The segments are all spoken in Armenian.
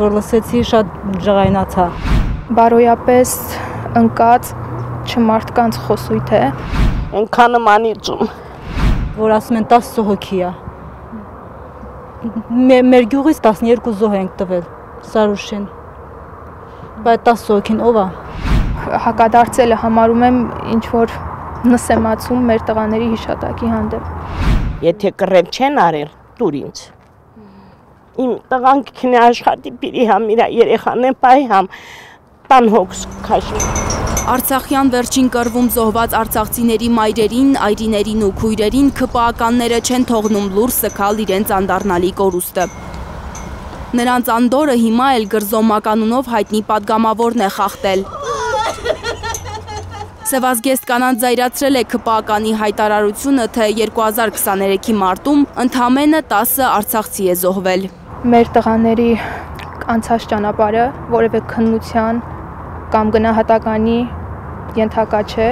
Որ լսեցի շատ ջղայնացա։ Բարոյապես ընկած չմարդկանց խոսույթ է։ Այնքանը մանիծում։ Որ ասում են 10 հոգի է։ Մեր գյուղից 12 զոհ ենք տվել Սարուշին։ Բայց 10 հոգին ով է։ Հակադարձելը համարում եմ ինչ որ նսեմացում մեր տղաների հիշատակի հանդեպ։ Եթե կռև չեն արել, դուր ինձ։ Իմ տղանքին աշխատի պիրի համ իրա երեխան պահի համ տան հոգս քաշի։ Արցախյան վերջին կռվում զոհված արցախցիների մայրերին, այրիներին ու քույրերին ՔՊԱ-ականները չեն թողնում լուր սգալ իրենց անդառնալի կորուստը։ Նրանց անդորը հիմա էլ Գրզոմականունով հայտնի падգամավորն է խախտել։ Սևազգեստ կանանց զայրացրել է ՔՊԱ-ականի հայտարարությունը, թե 2023-ի մարտում ընդամենը 10 արցախցի է զոհվել։ Մեր տղաների անցած ճանապարհը որևէ քննության կամ գնահատականի ենթակա չէ։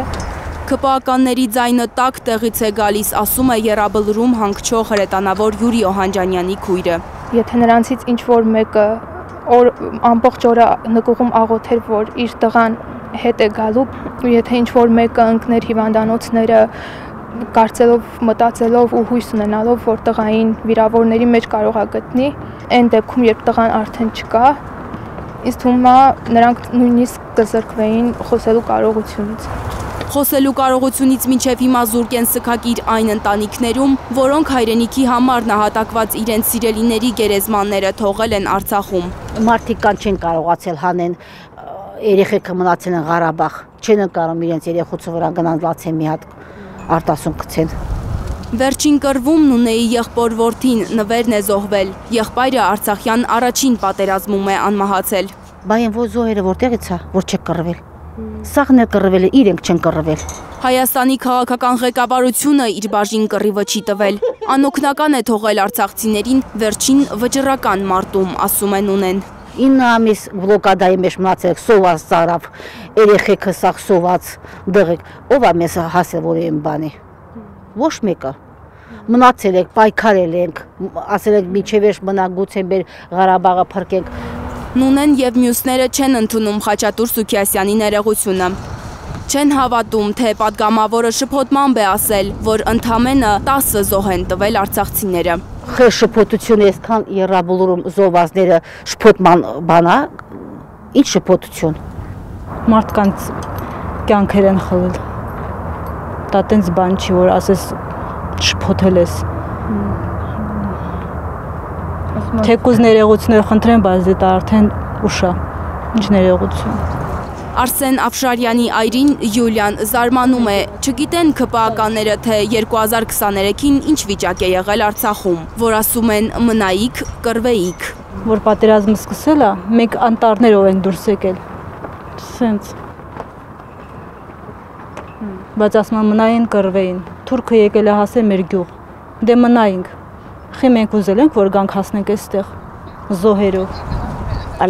ՔՊԱ-ականների ձայնը տակ տեղից է գալիս, ասում է Եռաբլրում հանգչող հրետանավոր Յուրի Օհանջանյանի քույրը։ Եթե նրանցից ինչ որ մեկը ամբողջ օրը նկուղում աղոթեր, որ իր տղան հետ է գալու, եթե ինչ որ մեկը ընկներ հիվանդանոցները կարծելով, մտածելով ու հույս ունենալով, որ տղային վիրավորների մեջ կարող է գտնի, այն դեպքում, երբ տղան արդեն չկա, ինձ թվում է նրանք նույնիսկ կզրկվեին խոսելու կարողությունից։ Խոսելու կարողությունից մինչև հիմա զուրկ են սգակիր այն ընտանիքներում, որոնք հայրենիքի համար նահատակված իրենց սիրելիների գերեզմանները թողել են Արցախում։ Մարդիկ կան չեն կարողացել հանեն, երեխեքը մնացել են Ղարաբաղ, չեն կարող իրենց երեխուցը վրա գնան լացեն մի հատ արտասուն գցեն։ Վերջին կռվում Նունեի եղբոր որդին Նվերն է զոհվել։ Եղբայրը Արցախյան առաջին պատերազմում է անմահացել։ Բայց որ զոհերը որտեղից է, որ չեք կռվել։ Սաղն էլ կռվել է, իրենք չեն կռվել։ Հայաստանի քաղաքական ղեկավարությունը իր բաժին կռիվը չի տվել։ Անօգնական է թողել արցախցիներին վերջին վճռական մարտում, ասում է Նունեն։ 9 ամիս բլոկադայի մեջ մնացել սոված ծարավ, երեխեքը սաղ սոված դղեք, ով է մեզ հասել որևէ բանի։ Ոչ մեկը։ Մնացել ենք, պայքարել ենք, ասել ենք միջև էջ մնանք գուցե մեր Ղարաբաղը փրկենք։ Նունեն եւ մյուսները չեն ընդունում Խաչատուր Սուքիասյանի ներողությունը։ Չեն հավատում, թե падգամավորը շփոթմամբ է ասել, որ ընդամենը 10 զոհ են տվել արցախցիները։ Շփոթություն այսքան Եռաբլուրում զոհվածները շփոթման բանա, ինչ շփոթություն։ Մարդկանց կյանքեր են խլել։ Դա տենց բան չի, որ ասես շփոթել ես։ Թեկուզ ներողություն խնդրեմ, բայց դա արդեն ուշ է։ Ինչ ներողություն։ Արսեն Աֆշարյանի այրին Յուլիան զարմանում է, չգիտեն ՔՊԱ-ականները, թե 2023-ին ինչ վիճակ է եղել Արցախում, որ ասում են մնայիք, կռվեիք։ Որ պատերազմը սկսել է, մենք անտառներով ենք դուրս եկել։ Սենց։ Բայց ասում են մնային, կռվեին։ Թուրքը եկել է հասել մեր գյուղ։ Դե մնայինք։ Խի մենք ուզել ենք, որ գանք հասնենք այստեղ զոհերով։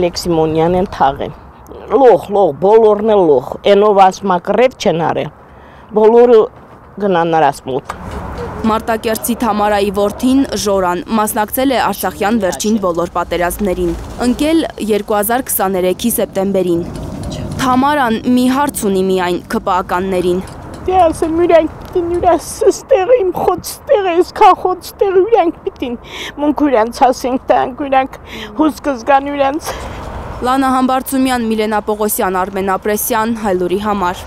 Ալեքսիմոնյանն թաղեն։ Լող, բոլորն է լող, ենով ասմա կռև չեն արել, բոլորը գնան նրանց մոտ։ Մարտակերտցի Թամարայի որդին Ժորան մասնակցել է Արցախյան վերջին բոլոր պատերազմներին, ընկել 2023-ի սեպտեմբերին։ Թամարան մի հարց ունի միայն ՔՊԱ-ականներին։ Դե ասեմ յուրանք պիտին յուրանք ստեղ իմ խոտ այսքան խոտ յուրանք պիտին մունք յուրանց ասենք տանք յուրանք հուսք զգան յուրանց։ Լանա Համբարձումյան, Միլենա Պողոսյան, Արմեն Ապրեսյան, Հայլուրի համար։